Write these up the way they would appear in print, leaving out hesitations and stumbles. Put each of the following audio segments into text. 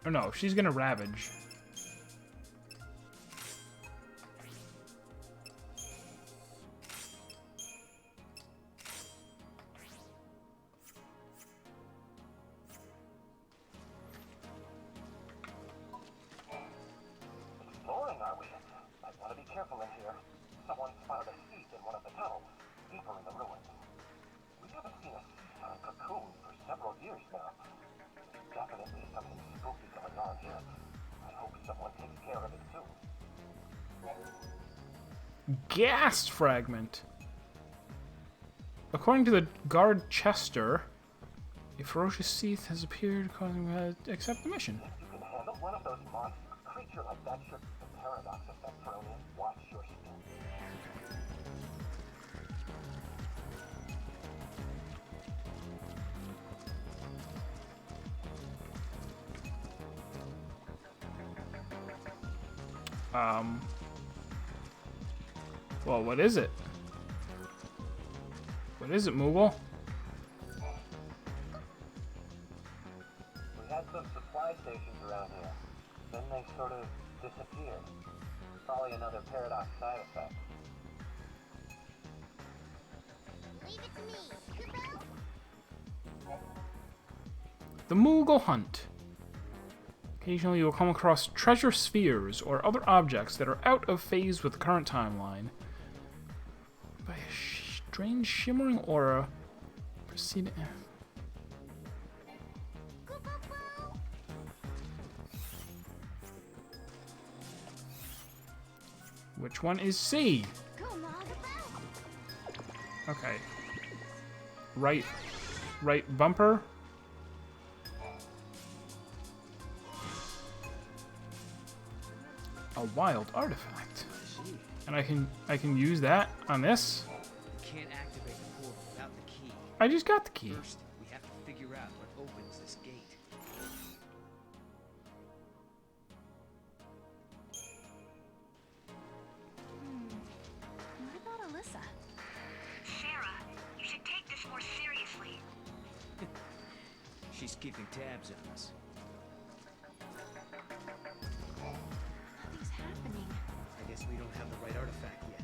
Or no, she's gonna ravage. Exploring, are we? I want to be careful in here. Someone spotted a seed in one of the tunnels, deeper in the ruins. We haven't seen a seaside cocoon for several years now. There's definitely something spooky going on here. I hope someone takes care of it too. Ghast fragment. According to the guard Chester, a ferocious seath has appeared, causing him to accept the mission. If you can handle one of those monsters, a creature like that should... The paradox effect thrown in. Watch your step. Well, what is it? What is it, Moogle? We had some supply stations around here. Then they sort of disappeared. Probably another paradox side effect. Leave it to me. The Moogle Hunt. Occasionally you will come across treasure spheres or other objects that are out of phase with the current timeline. By a strange shimmering aura, proceed. Which one is C? Okay. Right bumper. A wild artifact. And I can use that on this. We can't activate the portal without the key. I just got the key. First, we have to figure out what opens this gate. What about Alyssa? Sarah, you should take this more seriously. She's keeping tabs on us. Nothing's happening. I guess we don't have the right artifact yet.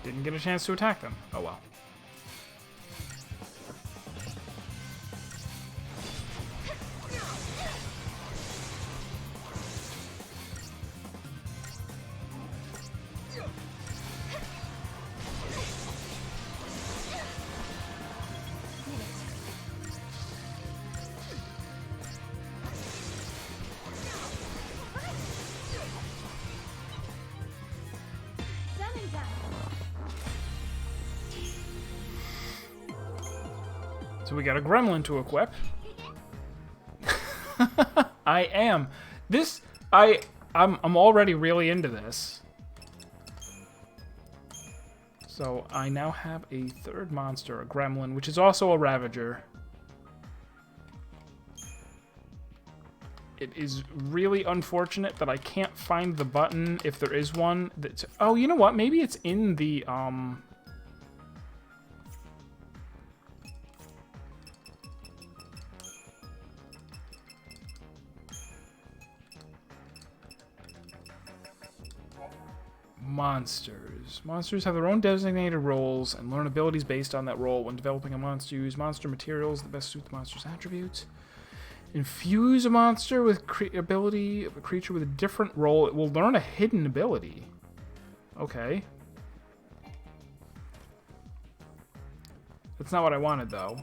Didn't get a chance to attack them. Oh well. Done and done. So we got a gremlin to equip. I am. I'm already really into this. So I now have a third monster, a gremlin, which is also a ravager. It is really unfortunate that I can't find the button, if there is one. That's, oh, you know what? Maybe it's in the monsters. Monsters have their own designated roles and learn abilities based on that role. When developing a monster, use monster materials that best suit the monster's attributes. Infuse a monster with ability of a creature with a different role. It will learn a hidden ability. Okay. That's not what I wanted, though.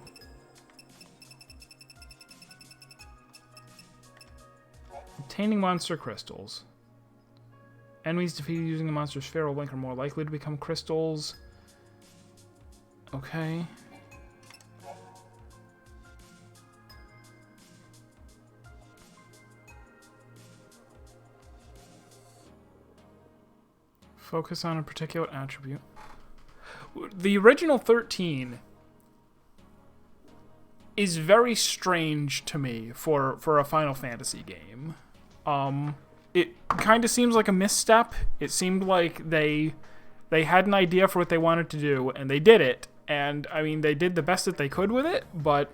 Obtaining monster crystals. Enemies defeated using the monster's feral link are more likely to become crystals. Okay. Focus on a particular attribute. The original 13, is very strange to me for a Final Fantasy game. It kind of seems like a misstep. It seemed like they had an idea for what they wanted to do, and they did it. And, I mean, they did the best that they could with it, but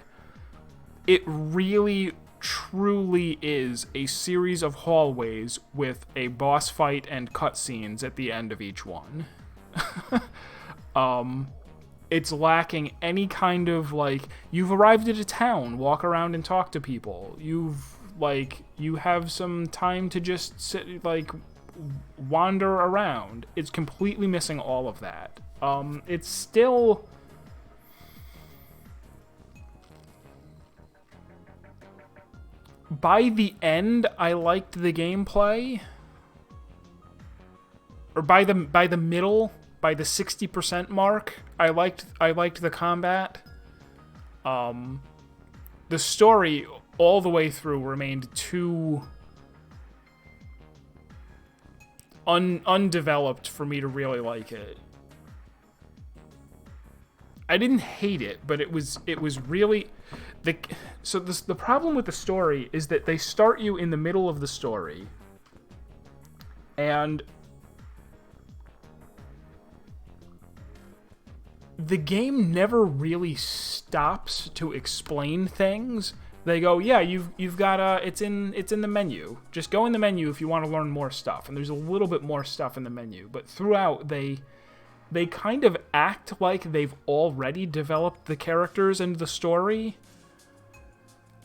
it really, truly is a series of hallways with a boss fight and cutscenes at the end of each one. It's lacking any kind of, like, you've arrived at a town, walk around and talk to people. You have some time to just sit, like, wander around. It's completely missing all of that. It's still... By the end, I liked the gameplay. Or by the middle, by the 60% mark, I liked the combat. The story all the way through remained too undeveloped for me to really like it. I didn't hate it, but it was really the problem with the story is that they start you in the middle of the story, and the game never really stops to explain things. They go, yeah, you've got it's in the menu. Just go in the menu if you want to learn more stuff. And there's a little bit more stuff in the menu, but throughout they kind of act like they've already developed the characters and the story.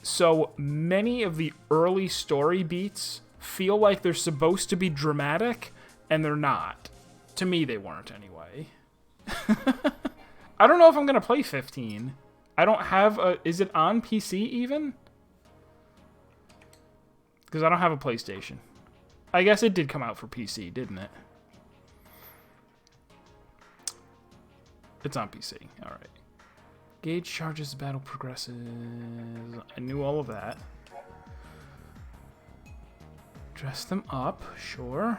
So many of the early story beats feel like they're supposed to be dramatic, and they're not. To me, they weren't anyway. I don't know if I'm going to play 15. I don't have a... Is it on PC even? Because I don't have a PlayStation. I guess it did come out for PC, didn't it? It's on PC. Alright. Gauge charges as battle progresses. I knew all of that. Dress them up. Sure.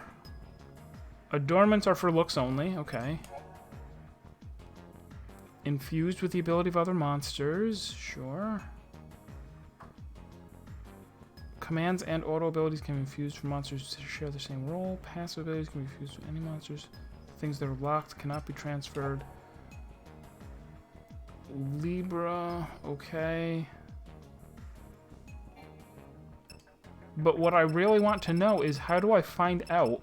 Adornments are for looks only. Okay. Infused with the ability of other monsters. Sure. Commands and auto abilities can be infused for monsters that share the same role. Passive abilities can be infused with any monsters. Things that are locked cannot be transferred. Libra. Okay. But what I really want to know is, how do I find out?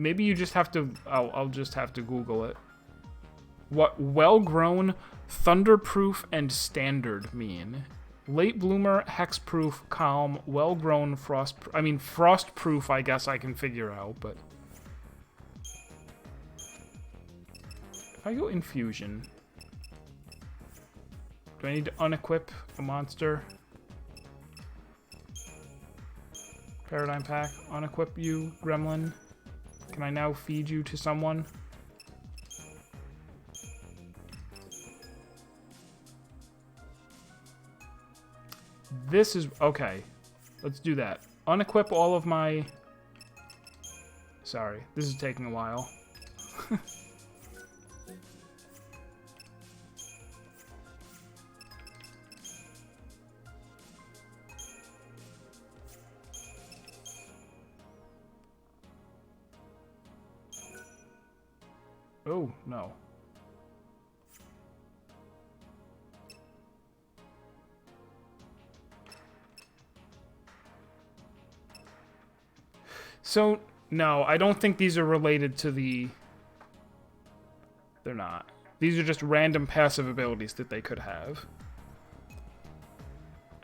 Maybe you just have to... I'll just have to Google it. What well-grown, thunderproof, and standard mean? Late bloomer, hexproof, calm, well-grown, frostproof, I guess I can figure out, but... If I go infusion... Do I need to unequip a monster? Paradigm pack. Unequip you, gremlin. Can I now feed you to someone? This is... Okay. Let's do that. Unequip all of my... Sorry. This is taking a while. Oh, no. So, no, I don't think these are related to the... They're not. These are just random passive abilities that they could have.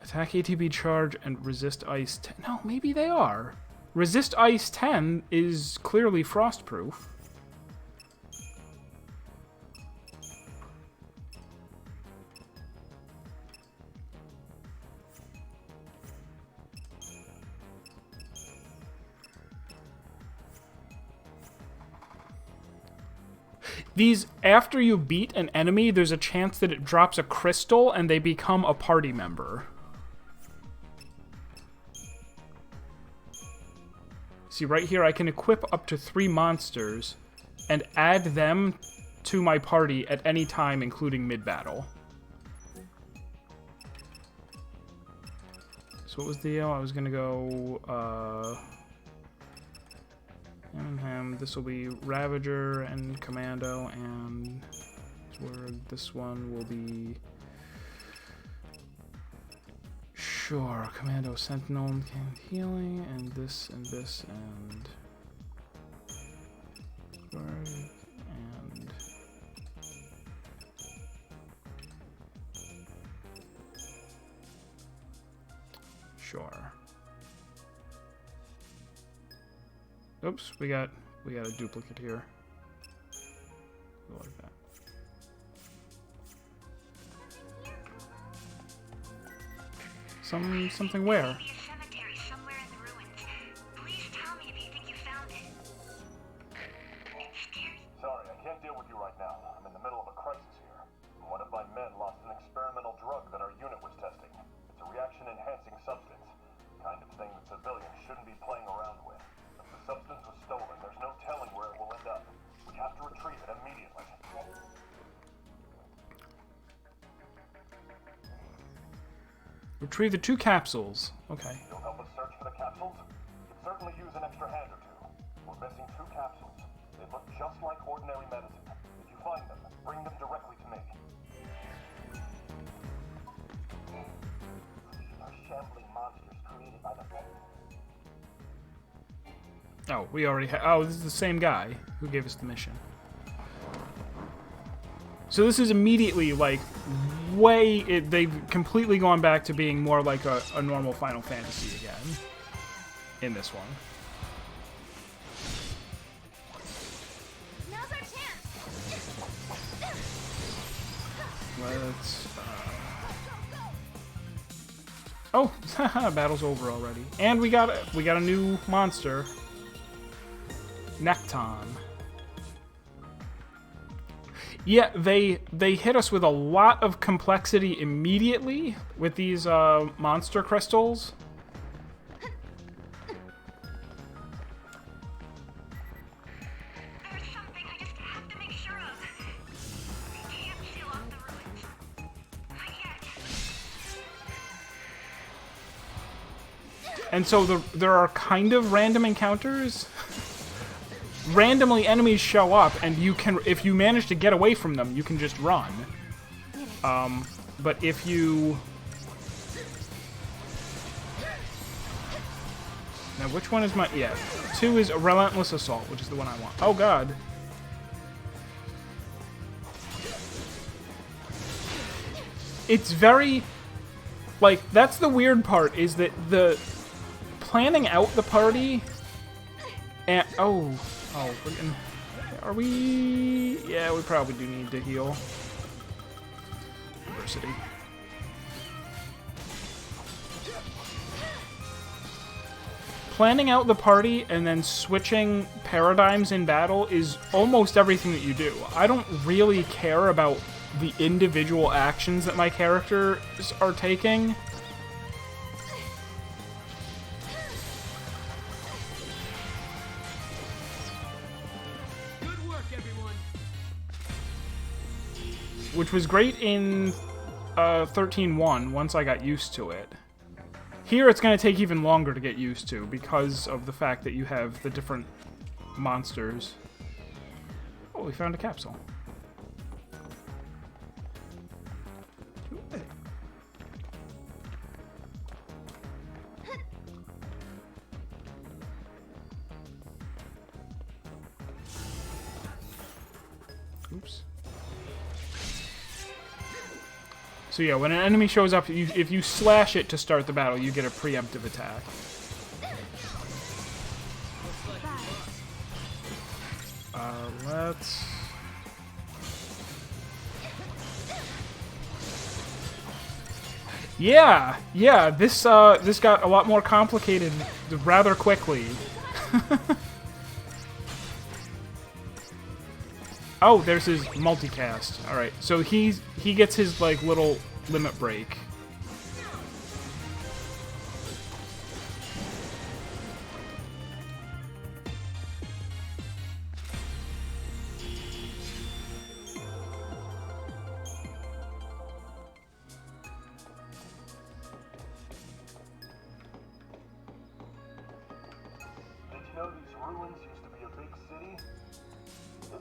Attack ATB charge and resist ice 10. No, maybe they are. Resist ice 10 is clearly frostproof. These, after you beat an enemy, there's a chance that it drops a crystal and they become a party member. See, right here, I can equip up to 3 monsters and add them to my party at any time, including mid-battle. So what was the deal? I was gonna go, this will be Ravager and Commando, and where this one will be... Sure, Commando, Sentinel, and Healing, and this, and this, and... and... Sure. Oops, we got a duplicate here. Go like that. Something where? Be a cemetery somewhere in the ruins. Please tell me if you think you found it. Scary. Sorry, I can't deal with you right now. I'm in the middle of a crisis here. One of my men lost an experimental drug that our unit was testing. It's a reaction-enhancing substance. Kind of thing that civilians shouldn't be playing around with. If the substance was stolen, there's no telling where it will end up. We have to retrieve it immediately. Retrieve the 2 capsules. Okay. You'll help us search for the capsules? Could certainly use an extra hand or two. We're missing 2 capsules. They look just like ordinary medicine. If you find them, bring them directly to me. These are shambling monsters created by the... Oh, we already have... Oh, this is the same guy who gave us the mission. So this is immediately, like, they've completely gone back to being more like a normal Final Fantasy again. In this one. Now's our chance. Let's... Oh, battle's over already. And we got a new monster. Nekton. Yeah, they hit us with a lot of complexity immediately with these monster crystals. There's something I just have to make sure of. We can't seal off the ruins. Not yet. And so there are kind of random encounters. Randomly enemies show up, and you can, if you manage to get away from them, you can just run. But if you... Now, which one is my... Yeah, 2 is a Relentless Assault, which is the one I want. Oh, God. It's very... Like, that's the weird part, is that the... Planning out the party... And... Oh, are we... Yeah, we probably do need to heal. Diversity. Planning out the party and then switching paradigms in battle is almost everything that you do. I don't really care about the individual actions that my characters are taking. Which was great in 13-1 once I got used to it. Here it's going to take even longer to get used to because of the fact that you have the different monsters. Oh, we found a capsule. Oops. So yeah, when an enemy shows up, if you slash it to start the battle, you get a preemptive attack. Let's... Yeah, this got a lot more complicated rather quickly. Oh, there's his multicast. All right, so he gets his like little limit break.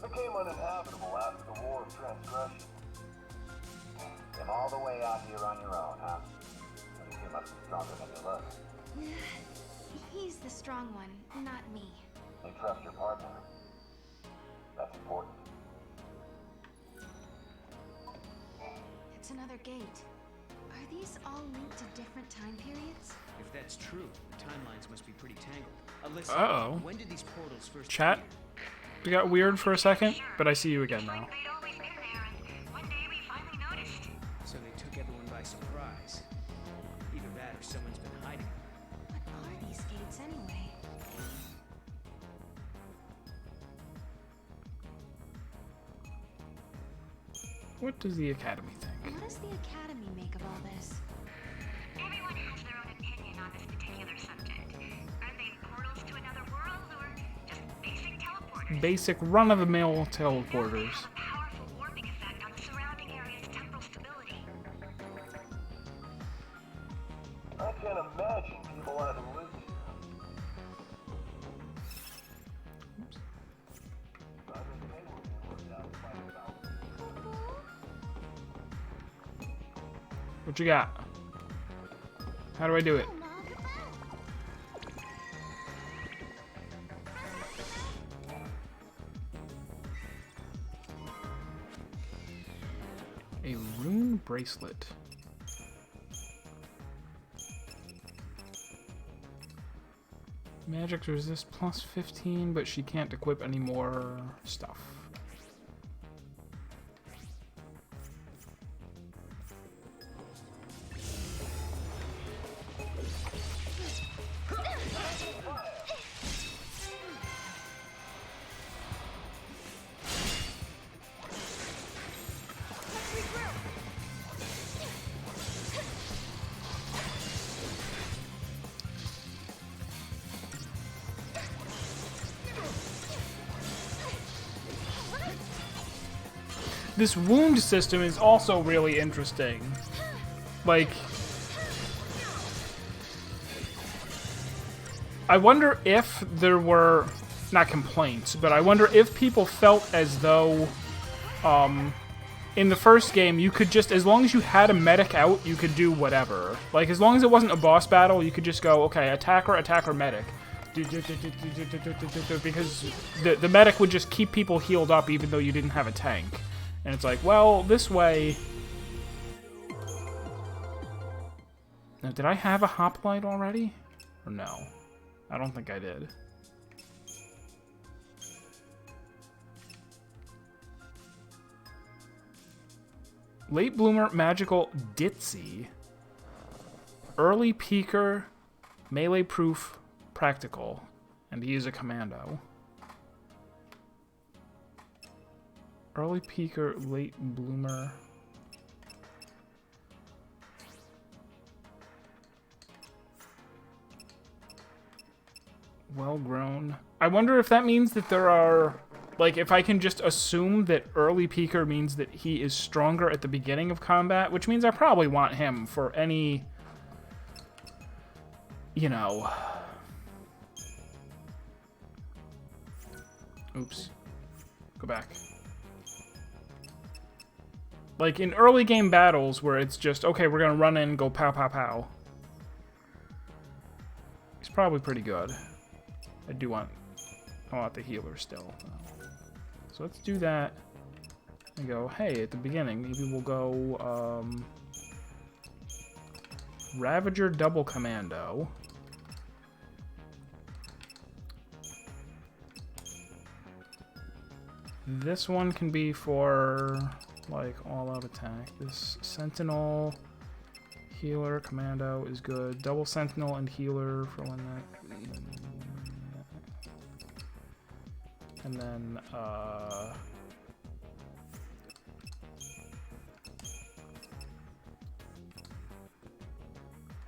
became uninhabitable after the War of Transgression. Came all the way out here on your own, huh? You must be stronger than you look. He's the strong one, not me. You trust your partner. That's important. It's another gate. Are these all linked to different time periods? If that's true, the timelines must be pretty tangled. Alyssa, Uh-oh. when did these portals first Chat? appear? We got weird for a second, but I see you again now. They'd always been there, and one day we finally noticed. So they took everyone by surprise. Either that or someone's been hiding them. What are these gates anyway? What does the Academy think? What does the Academy make of all this? Everyone has their own opinion on this particular subject. Are they portals to another world, or just basic teleporters? Basic run-of-the-mill They teleporters. have a powerful warping effect on the surrounding area's temporal stability. I can't imagine people having lived here. What you got? How do I do it? A rune bracelet. Magic resist plus 15, but she can't equip any more stuff. This wound system is also really interesting. Like, I wonder if there were, not complaints, but I wonder if people felt as though, in the first game, you could just, as long as you had a medic out, you could do whatever. Like, as long as it wasn't a boss battle, you could just go, okay, attacker, attacker, medic. Because the medic would just keep people healed up even though you didn't have a tank. And it's like, well, this way... Now, did I have a hoplite already? Or no? I don't think I did. Late Bloomer, Magical, Ditzy. Early Peeker, Melee Proof, Practical. And he is a commando. Early Peeker, Late Bloomer. Well grown. I wonder if that means that there are... Like, if I can just assume that Early Peeker means that he is stronger at the beginning of combat, which means I probably want him for any... You know... Oops. Go back. Like, in early game battles where it's just, okay, we're gonna run in and go pow pow pow. He's probably pretty good. I want the healer still. So let's do that. And go, hey, at the beginning, maybe we'll go, Ravager Double Commando. This one can be for, like, all-out attack. This Sentinel, Healer, Commando is good. Double Sentinel and Healer for when that... And then, I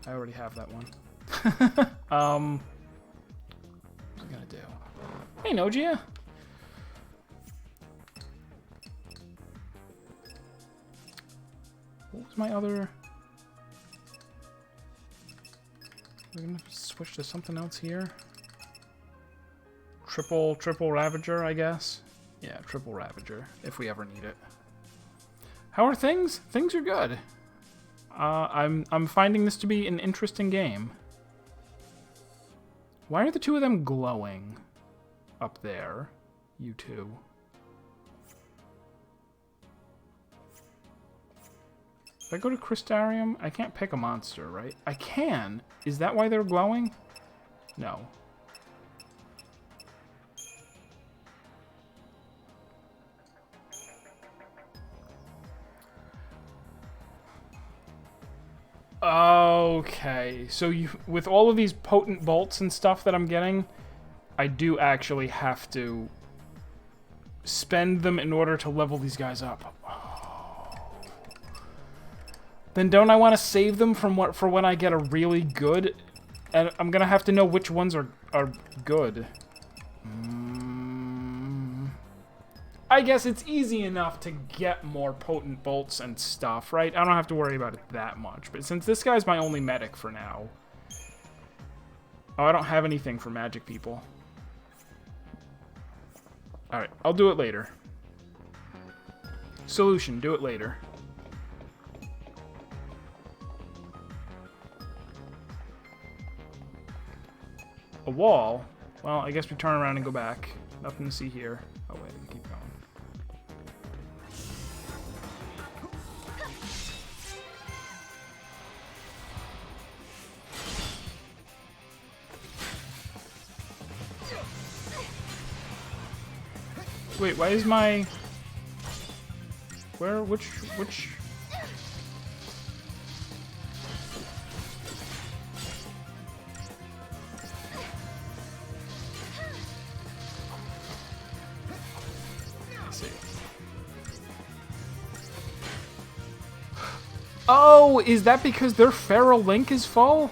already have that one. What's it gonna do? Hey, Nogia! What was my other... We're gonna switch to something else here. Triple Ravager, I guess. Yeah, triple Ravager, if we ever need it. How are things? Things are good. I'm finding this to be an interesting game. Why are the two of them glowing up there? You two. If I go to Crystarium, I can't pick a monster, right? I can. Is that why they're glowing? No. Okay, so you, with all of these potent bolts and stuff that I'm getting, I do actually have to spend them in order to level these guys up. Then don't I want to save them from for when I get a really good, and I'm gonna have to know which ones are good. I guess it's easy enough to get more potent bolts and stuff, right? I don't have to worry about it that much. But since this guy's my only medic for now... Oh, I don't have anything for magic people. Alright, I'll do it later. Solution, do it later. A wall? Well, I guess we turn around and go back. Nothing to see here. Oh, wait, we keep going. Wait, why is my... Where? Which... Let's see. Oh, is that because their Feral Link is full?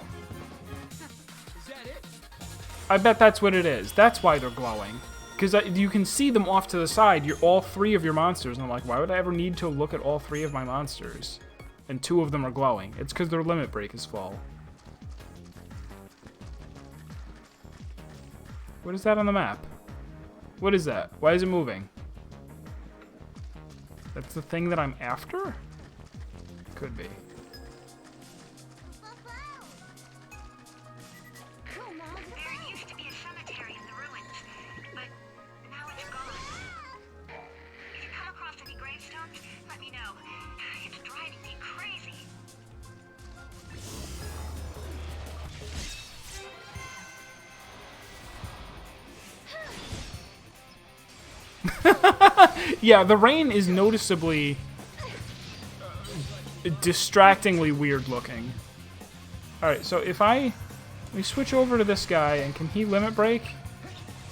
I bet that's what it is. That's why they're glowing. Because you can see them off to the side. You're all three of your monsters. And I'm like, why would I ever need to look at all three of my monsters? And two of them are glowing. It's because their limit break is full. What is that on the map? What is that? Why is it moving? That's the thing that I'm after? Could be. There used to be a cemetery in the ruins, but now it's gone. If you come across any gravestones, let me know. It's driving me crazy. Yeah, the rain is noticeably distractingly weird looking. Alright, so if we switch over to this guy, and can he limit break?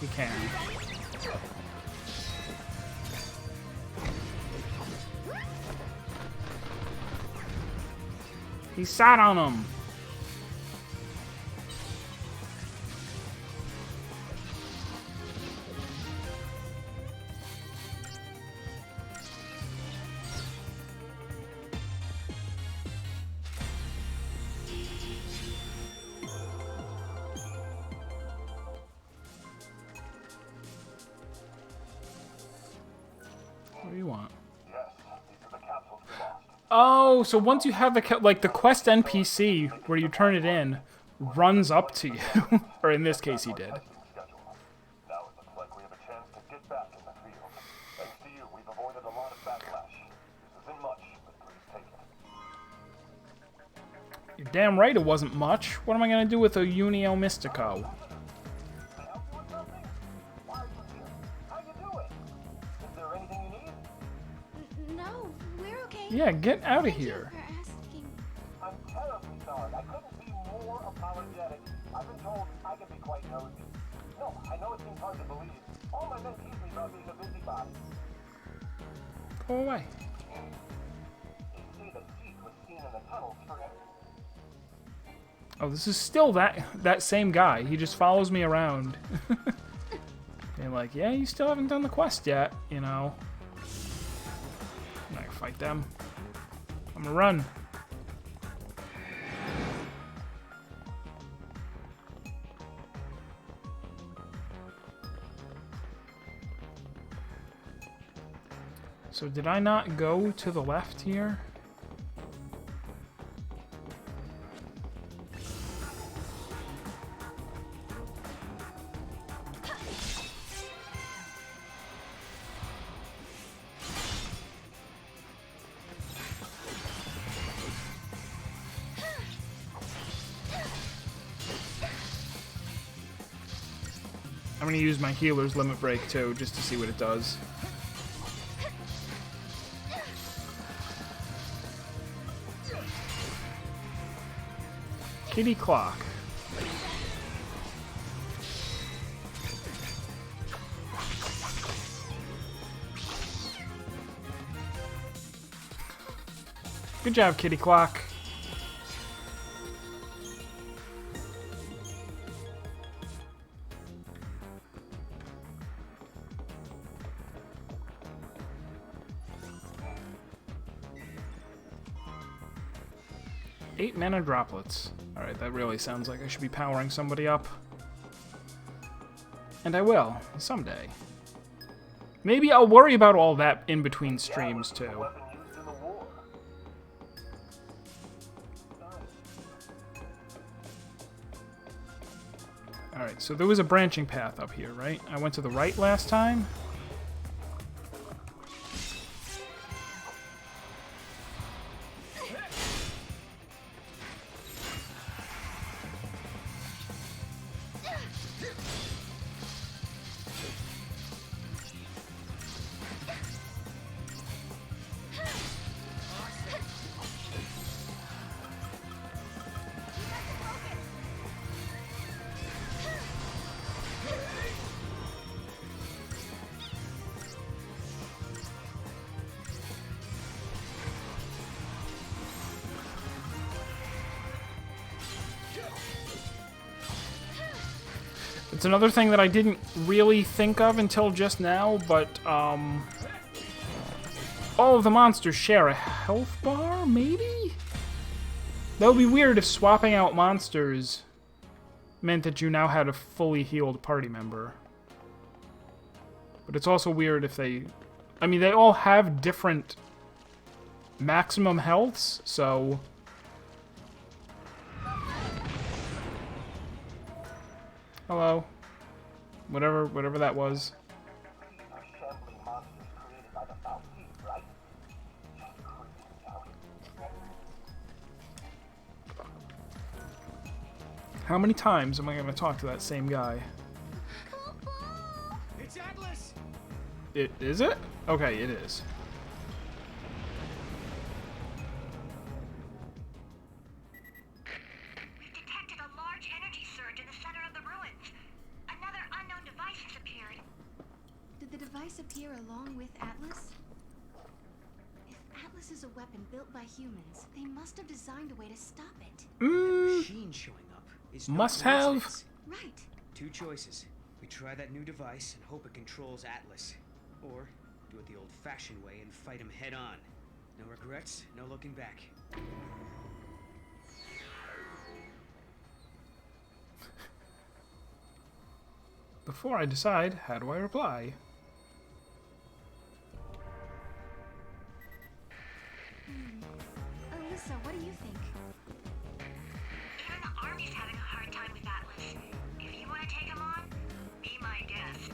He can. He sat on him. What do you want? Yes, these are the capsules we lost. Oh, so once you have the quest NPC where you turn it in runs up to you, or in this case he did. Testing schedule. Now it looks like we have a chance to get back in the field. Thanks to you, we've avoided a lot of backlash. This isn't much, but please take it. You're damn right it wasn't much. What am I gonna do with a Unio Mystico? Can I help you with something? Why are you here? How you doing? Is there anything you need? No, we're okay. Yeah, get out of Thank you here. for asking. I'm terribly sorry. I couldn't be more apologetic. I've been told I can be quite nosy. No, I know it seems hard to believe. All my men tease me about being a busybody. Go away. They say the thief was seen in the tunnels forever. Oh, this is still that same guy. He just follows me around. And like, yeah, you still haven't done the quest yet, you know. I'm not gonna fight them. I'm gonna run. So did I not go to the left here? I'm going to use my healer's limit break too, just to see what it does. Kitty clock. Good job, kitty clock. Eight mana droplets. Alright, that really sounds like I should be powering somebody up. And I will, someday. Maybe I'll worry about all that in between streams, too. Weapon used in the war. Alright, so there was a branching path up here, right? I went to the right last time? It's another thing that I didn't really think of until just now, but all of the monsters share a health bar, maybe? That would be weird if swapping out monsters meant that you now had a fully healed party member. But it's also weird if they... I mean, they all have different maximum healths, so... Hello. Whatever that was. These are shambling monsters created by the foul thief, right? Just creeping me out. How many times am I going to talk to that same guy? It's Atlas! Is it? Okay, it is. We've detected a large energy surge in the center of the ruins. Another unknown device has appeared. Did the device appear along with Atlas? If Atlas is a weapon built by humans, they must have designed a way to stop it. Machine showing up is no Must have. coincidence. Right. Two choices. We try that new device and hope it controls Atlas. Or do it the old-fashioned way and fight him head-on. No regrets, no looking back. Before I decide, how do I reply? Alyssa, what do you think? Even the army's having a hard time with Atlas. If you want to take him on, be my guest.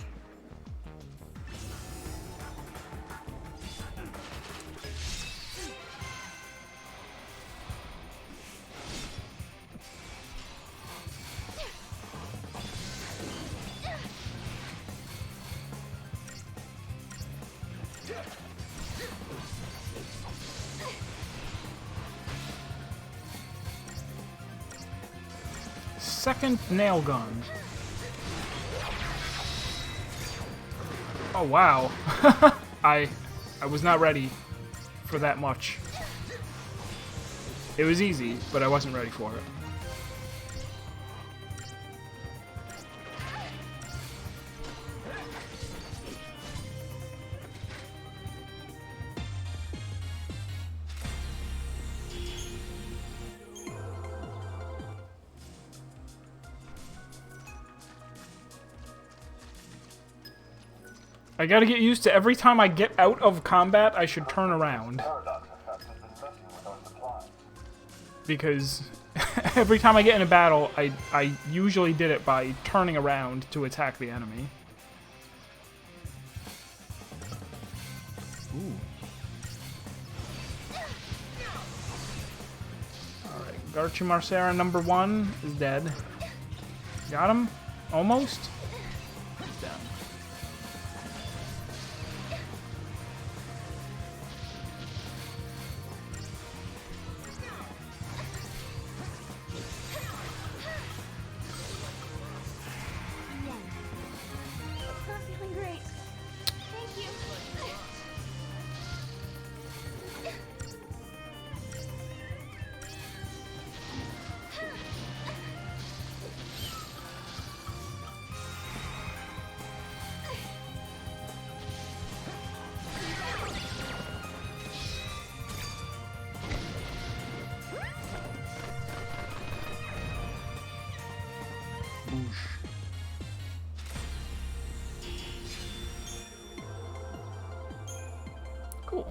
Second nail gun. Oh wow. I was not ready for that much. It was easy, but I wasn't ready for it. I gotta get used to every time I get out of combat, I should turn around. Paradox effect has been messing with our supplies. Because every time I get in a battle, I usually did it by turning around to attack the enemy. Ooh. Alright, Garchu Marcera number 1 is dead. Got him? Almost? He's down. It's not feeling great. Thank you. Cool.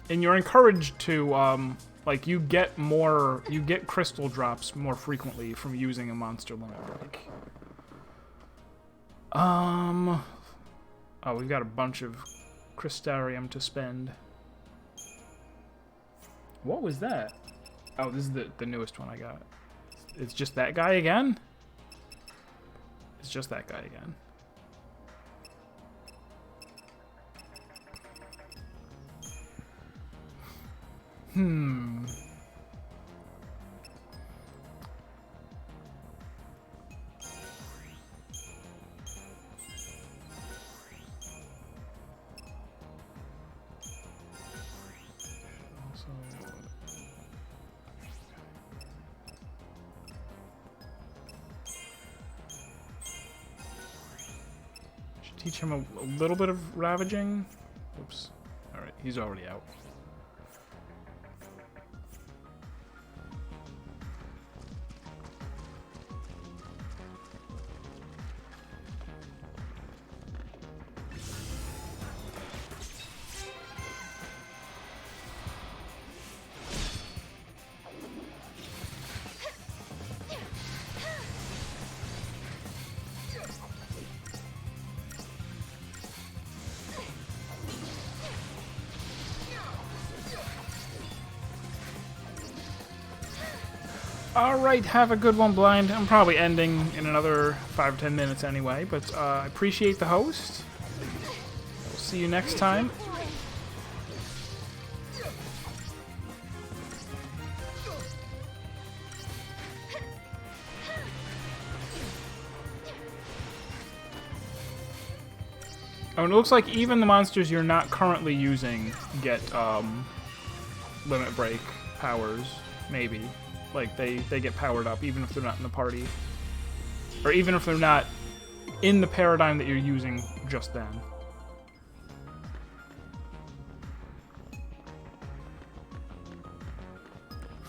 And you're encouraged to, like, you get crystal drops more frequently from using a monster limit break. Oh, we've got a bunch of crystarium to spend. What was that? Oh, this is the newest one I got. It's just that guy again? It's just that guy again. Should teach him a little bit of ravaging. Oops. Alright, he's already out. Alright, have a good one, Blind. I'm probably ending in another 5 or 10 minutes anyway, but I appreciate the host. We'll see you next time. Oh, and it looks like even the monsters you're not currently using get limit break powers, maybe. Like, they get powered up, even if they're not in the party. Or even if they're not in the paradigm that you're using just then.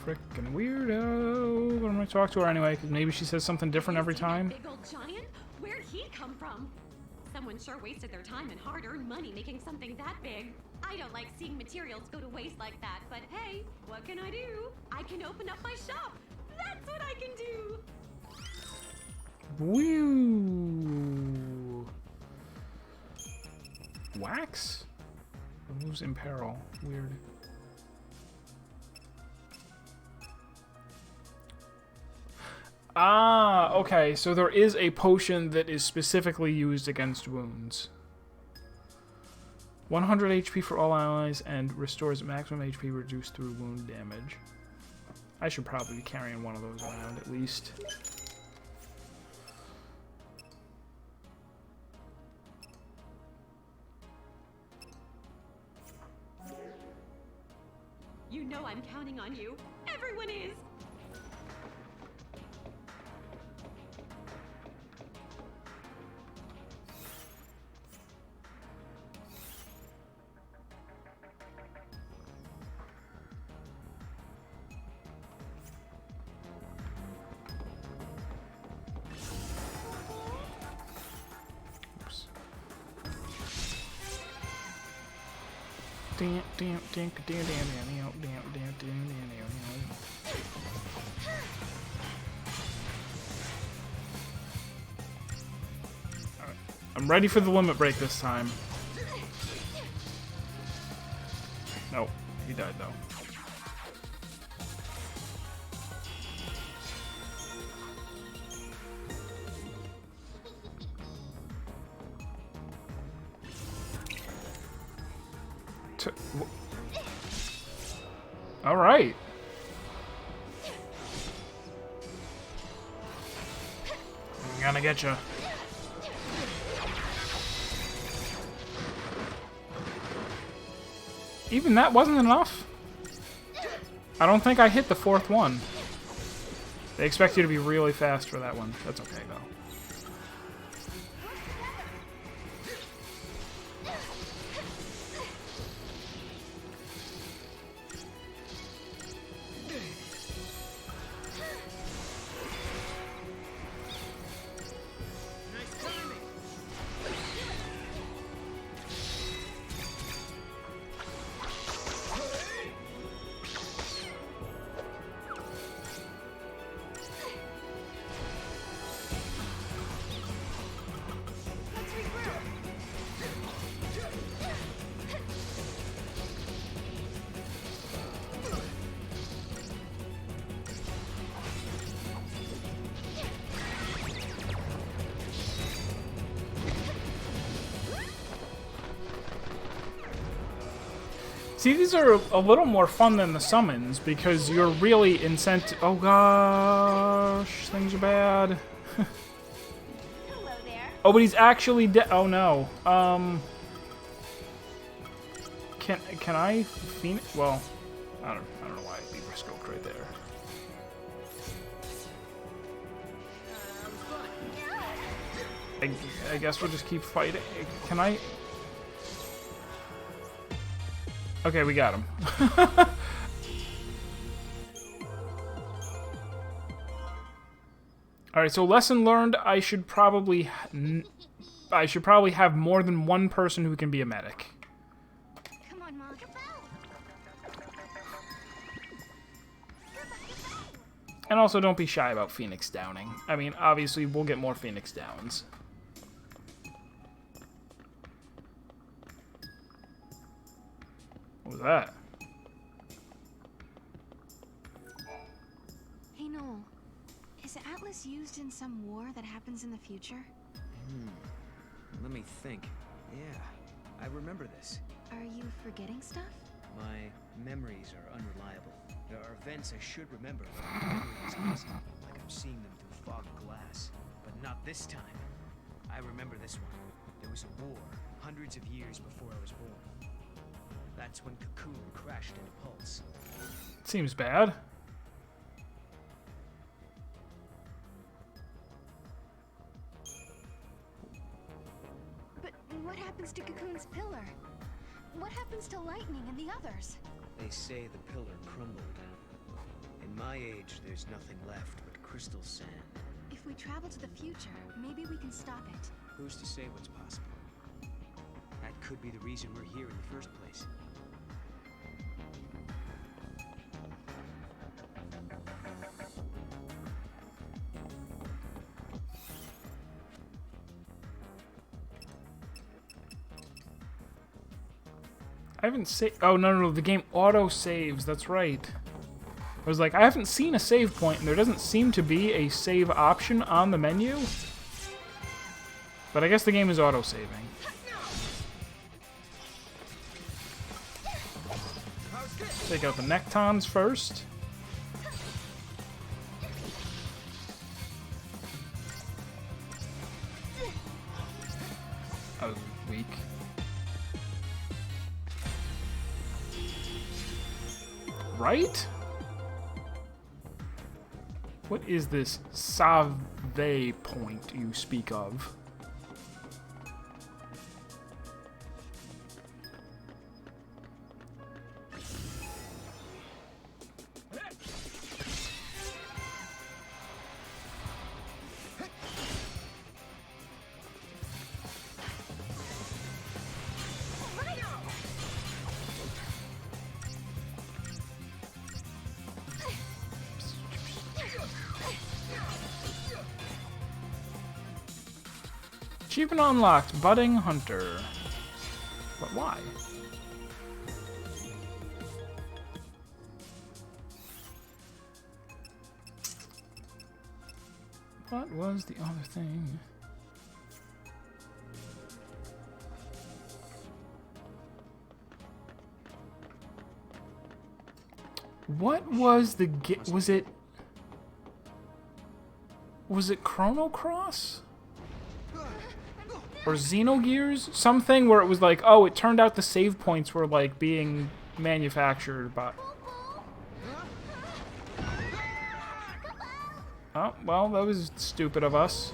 Frickin' weirdo. But I'm gonna talk to her anyway, because maybe she says something different every time. Big old giant? Where'd he come from? Someone sure wasted their time and hard-earned money making something that big. I don't like seeing materials go to waste like that, but hey, what can I do? I can open up my shop. That's what I can do. Woo! Wax? Removes imperil. Weird. Ah, okay, so there is a potion that is specifically used against wounds. 100 HP for all allies and restores maximum HP reduced through wound damage. I should probably be carrying one of those around at least. You know I'm counting on you. Everyone is. I'm ready for the limit break this time. Nope, he died though. All right. I'm gonna get you. Even that wasn't enough? I don't think I hit the fourth one. They expect you to be really fast for that one. That's okay, though. See, these are a little more fun than the summons because you're really incentive. Oh gosh, things are bad. Hello there. Oh, but he's actually dead. Oh no. Can I Phoenix? Well, I don't know why I'd be scoped right there. I guess we'll just keep fighting. Can I? Okay, we got him. All right, so lesson learned: I should probably have more than one person who can be a medic. Come on, Mom. And also, don't be shy about Phoenix downing. I mean, obviously, we'll get more Phoenix downs. What was that? Hey, Noel. Is Atlas used in some war that happens in the future? Let me think. Yeah, I remember this. Are you forgetting stuff? My memories are unreliable. There are events I should remember, but my memory is hazy, like I'm seeing them through fogged glass. But not this time. I remember this one. There was a war, hundreds of years before I was born. That's when Cocoon crashed into Pulse. Seems bad. But what happens to Cocoon's pillar? What happens to Lightning and the others? They say the pillar crumbled. In my age, there's nothing left but crystal sand. If we travel to the future, maybe we can stop it. Who's to say what's possible? That could be the reason we're here in the first place. I haven't saved. Oh, no, the game auto saves. That's right. I was like, I haven't seen a save point, and there doesn't seem to be a save option on the menu. But I guess the game is auto saving. Take out the Nectons first. I was weak. Right? What is this Save point you speak of? Achievement unlocked, Budding Hunter. But why? What was the other thing? What was the was it Chrono Cross? Or Xenogears? Something where it was like, oh, it turned out the save points were like being manufactured by... Oh, well, that was stupid of us.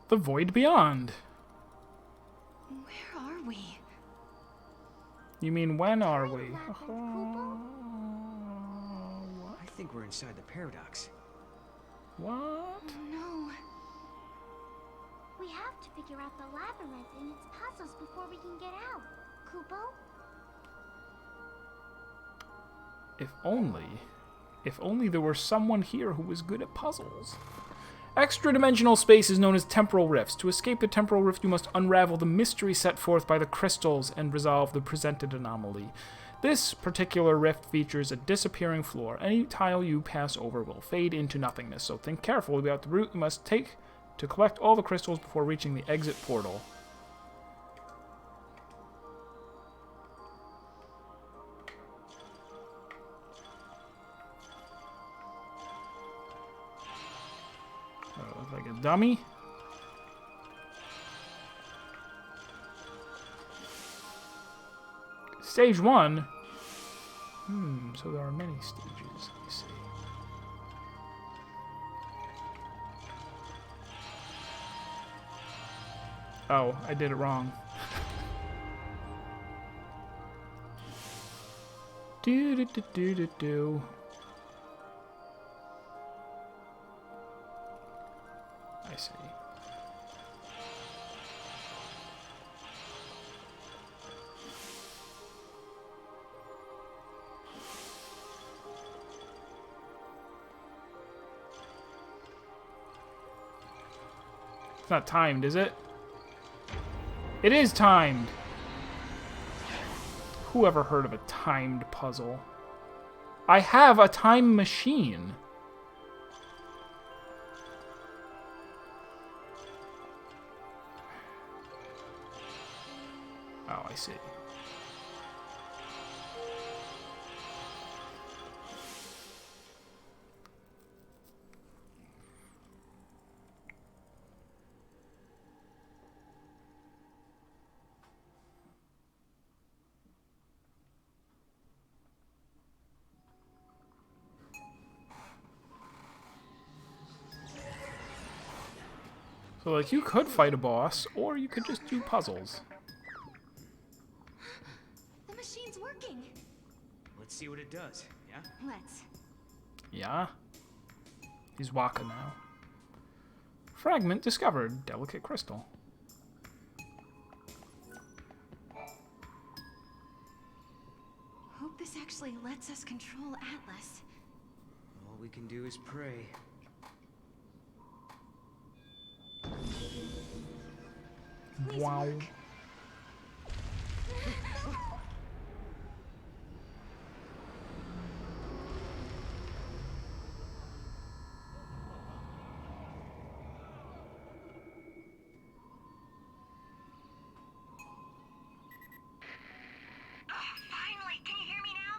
The Void Beyond. Where are we? You mean, when are we? I think we're inside the paradox. What? No. We have to figure out the labyrinth and its puzzles before we can get out. Kupo? If only there were someone here who was good at puzzles. Extra-dimensional space is known as Temporal Rifts. To escape a Temporal Rift, you must unravel the mystery set forth by the crystals and resolve the presented anomaly. This particular rift features a disappearing floor. Any tile you pass over will fade into nothingness, so think carefully about the route you must take to collect all the crystals before reaching the exit portal. Looks like a dummy. Stage 1? So there are many stages. Let me see. Oh, I did it wrong. Do. I see. It's not timed, is it? It is timed! Who ever heard of a timed puzzle? I have a time machine! Oh, I see. So, like, you could fight a boss, or you could just do puzzles. The machine's working. Let's see what it does, yeah? Let's. Yeah? He's Waka now. Fragment discovered. Delicate crystal. Hope this actually lets us control Atlas. All we can do is pray. Please Wow. work. Finally, can you hear me now?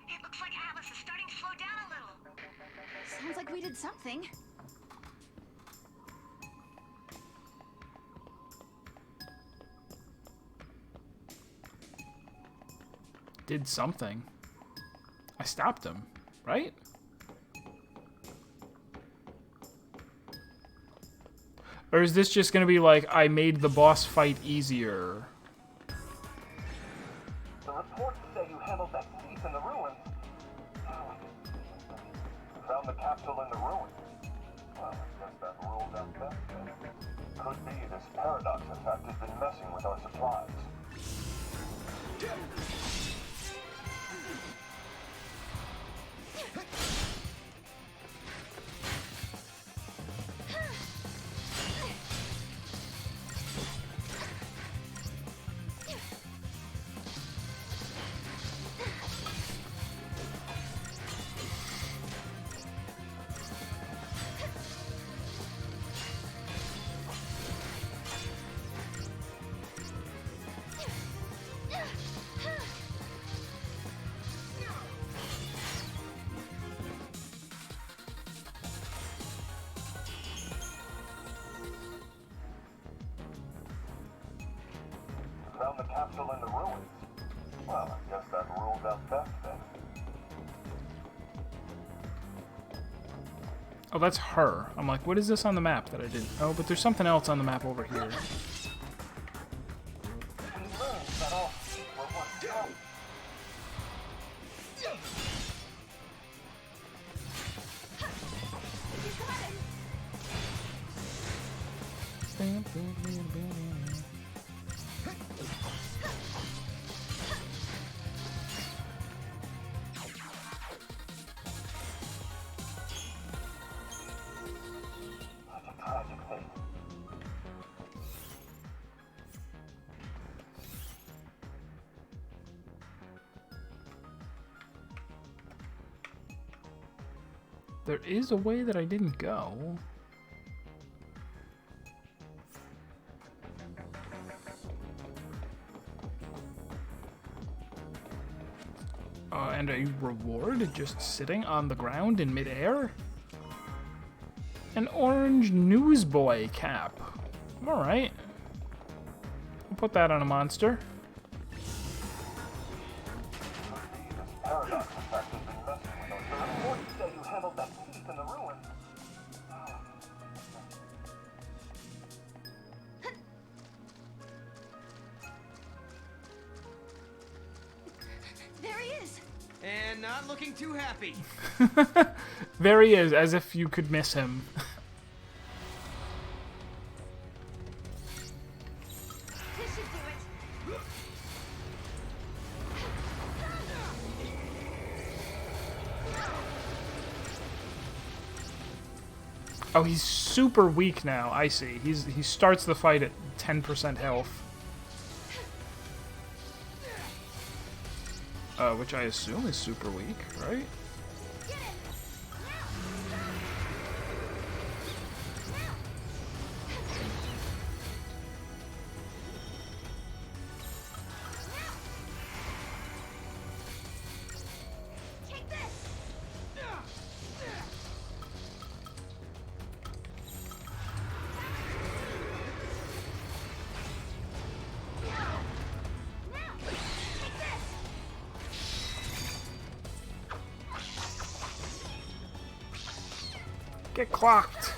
It looks like Atlas is starting to slow down a little. Sounds like we did something. Did something. I stopped him, right? Or is this just gonna be like, I made the boss fight easier? The reports say you handled that thief in the ruins. Found the capsule in the ruins. Well, I guess that rules out that then. Could be this paradox effect has been messing with our supplies. Found the capsule in the ruins. Well, I guess that rules out theft then. Oh, that's her. I'm like, what is this on the map that I didn't? Oh, but there's something else on the map over here. We learned that all feet were once held. Such a tragic fate. There is a way that I didn't go. And a reward just sitting on the ground in midair? An orange newsboy cap. Alright. We'll put that on a monster. Could be this paradox effect has been messing with us. The reports say you handled that thief in the ruins. There he is. And not looking too happy. There he is, as if you could miss him. This should do it. Oh, he's super weak now. I see. He starts the fight at 10% health. Which I assume is super weak, right? Take this. Get clocked.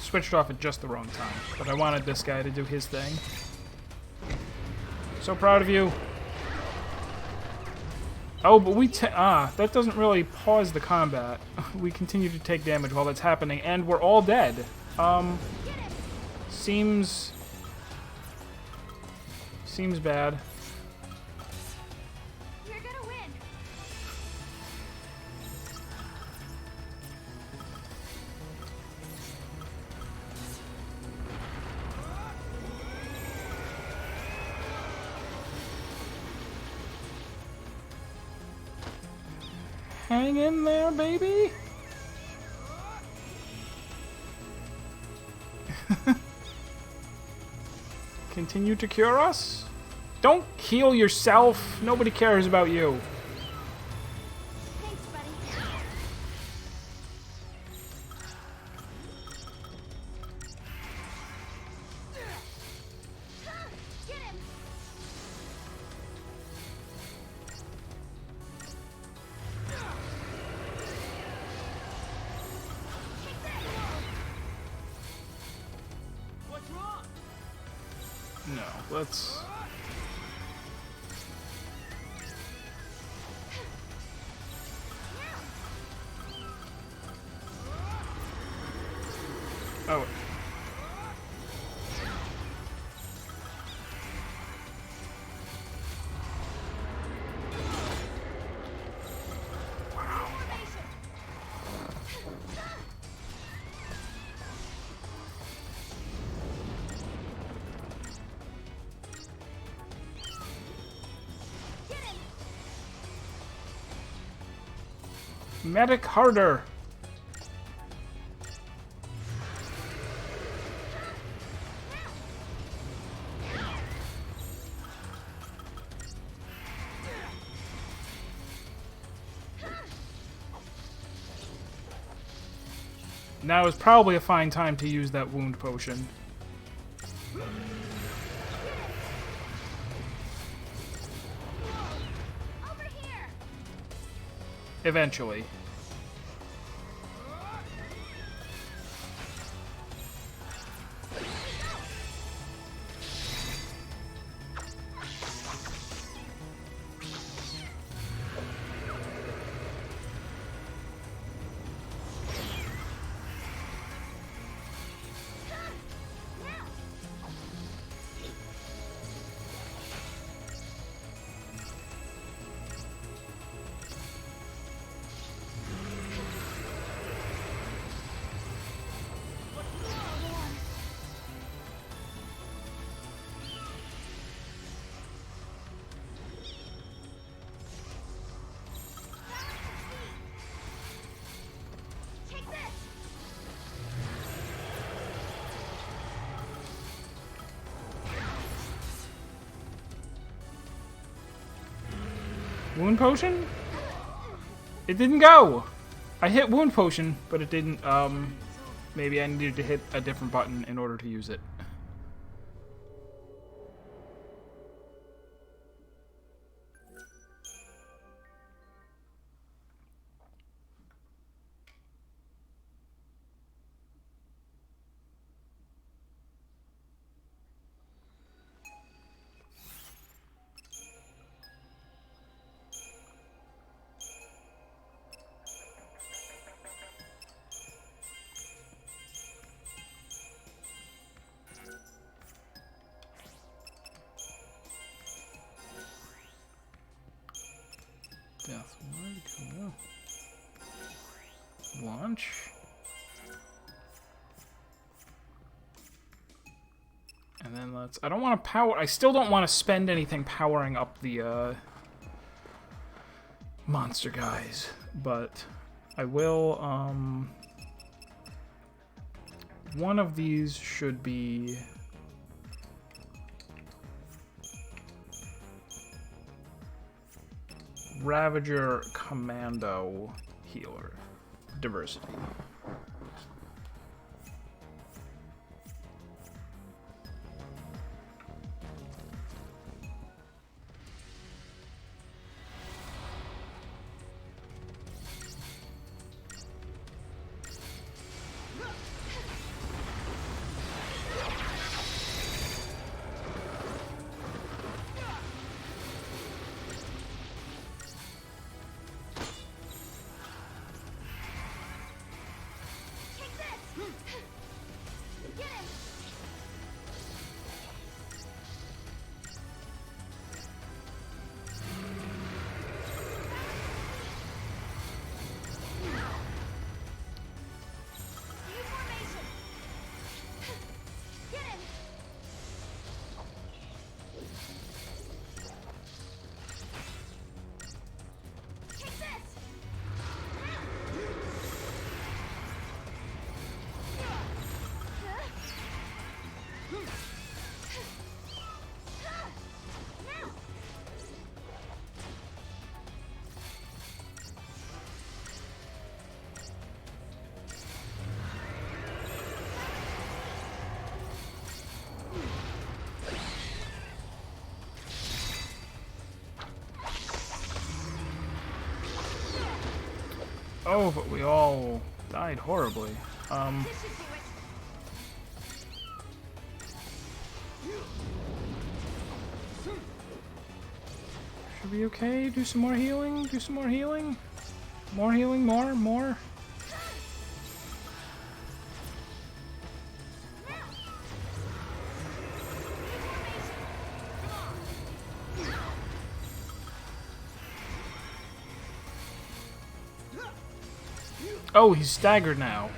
Switched off at just the wrong time, but I wanted this guy to do his thing. So proud of you. Oh, but that doesn't really pause the combat. We continue to take damage while that's happening, and we're all dead. Seems bad. You're gonna win. Hang in there, baby. Continue to cure us? Don't heal yourself. Nobody cares about you. Thanks, buddy. Get him. What's wrong? No, let's... Oh. Medic harder! Now is probably a fine time to use that wound potion. Over here. Eventually. Take this. Wound potion? It didn't go! I hit wound potion, but it didn't, maybe I needed to hit a different button in order to use it. Deathwood, cool. Launch. And then let's... I don't want to power... I still don't want to spend anything powering up the, monster guys. But I will, one of these should be... Ravager Commando Healer. Diversity. Oh, but we all died horribly. This should do it. be okay. Do some more healing. Do some more healing. More healing. More. Oh, he's staggered now.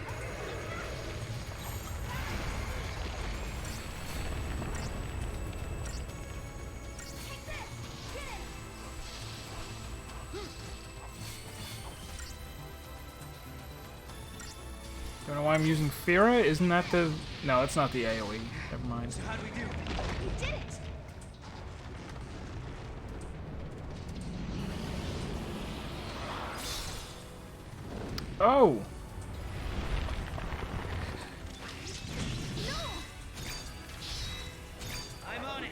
Don't know why I'm using Fira. Isn't that the... No, that's not the AoE. Never mind. So how'd we do? We did it! Oh! I'm on it.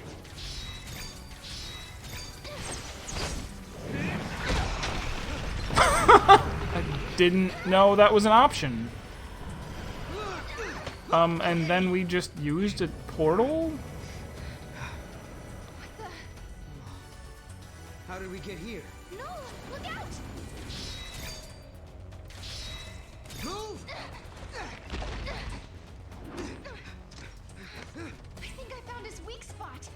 I didn't know that was an option. And then we just used a portal? How did we get here? No! Look out! Move! I think I found his weak spot.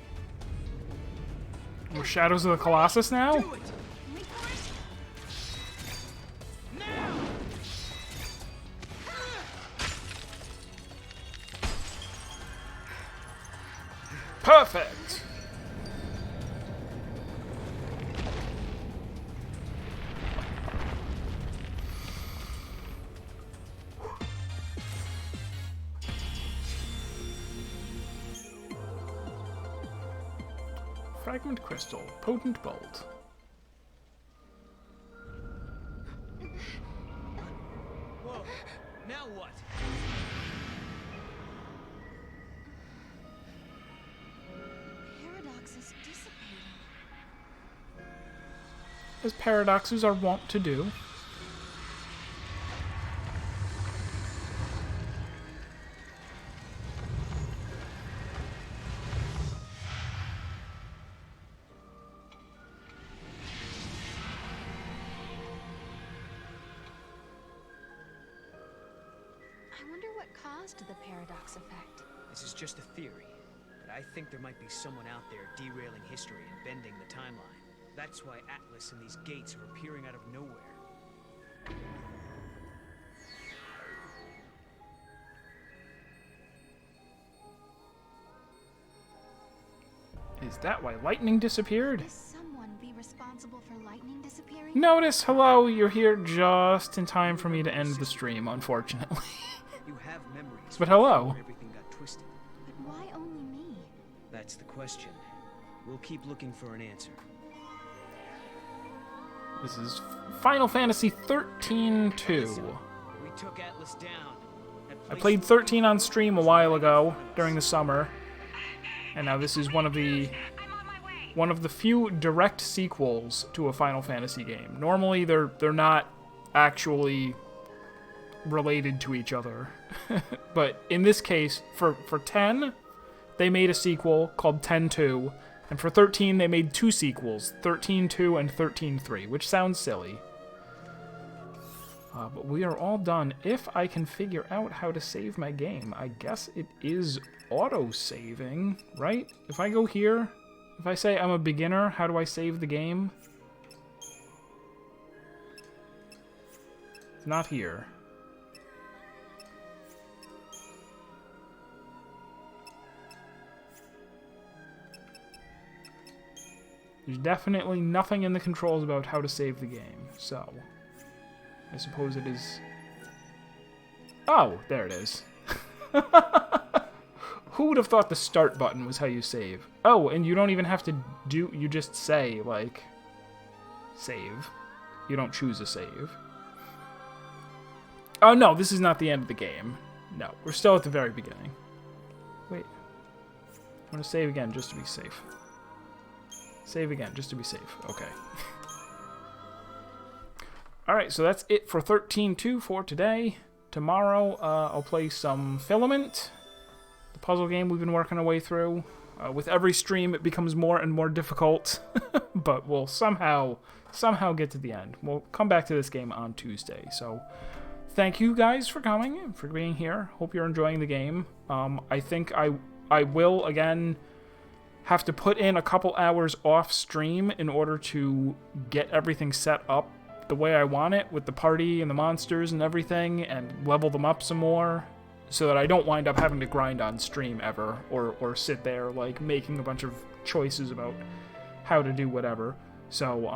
We're Shadows of the Colossus now? Do it! Wait for it. Now! Perfect! Fragment Crystal. Potent Bolt. Whoa! Now what? Paradox is dissipating. As paradoxes are wont to do. I wonder what caused the paradox effect. This is just a theory, but I think there might be someone out there derailing history and bending the timeline. That's why Atlas and these gates are appearing out of nowhere. Is that why lightning disappeared? Does someone be responsible for lightning disappearing? Notice, hello, you're here just in time for me to end the stream, unfortunately. You have memories. But hello. Where everything got twisted. But why only me? That's the question. We'll keep looking for an answer. This is Final Fantasy XIII-2. We took Atlas down. I played 13 on stream a while ago during the summer, and now this is one of the few direct sequels to a Final Fantasy game. Normally, they're not actually related to each other, but in this case, for 10, they made a sequel called 10-2, and for 13, they made two sequels, 13-2 and 13-3, which sounds silly. But we are all done. If I can figure out how to save my game, I guess it is auto-saving, right? If I go here, if I say I'm a beginner, how do I save the game? It's not here. There's definitely nothing in the controls about how to save the game, so I suppose it is... Oh, there it is. Who would have thought the start button was how you save? Oh, and you don't even have to do... You just say, like, save. You don't choose a save. Oh, no, this is not the end of the game. No, we're still at the very beginning. Wait. I'm going to save again just to be safe. Save again, just to be safe. Okay. Alright, so that's it for 13-2 for today. Tomorrow, I'll play some Filament, the puzzle game we've been working our way through. With every stream, it becomes more and more difficult, but we'll somehow get to the end. We'll come back to this game on Tuesday. So thank you guys for coming and for being here. Hope you're enjoying the game. I think I will, again, have to put in a couple hours off stream in order to get everything set up the way I want it with the party and the monsters and everything, and level them up some more, so that I don't wind up having to grind on stream ever, or sit there like making a bunch of choices about how to do whatever. So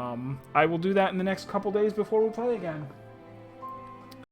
I will do that in the next couple days before we play again.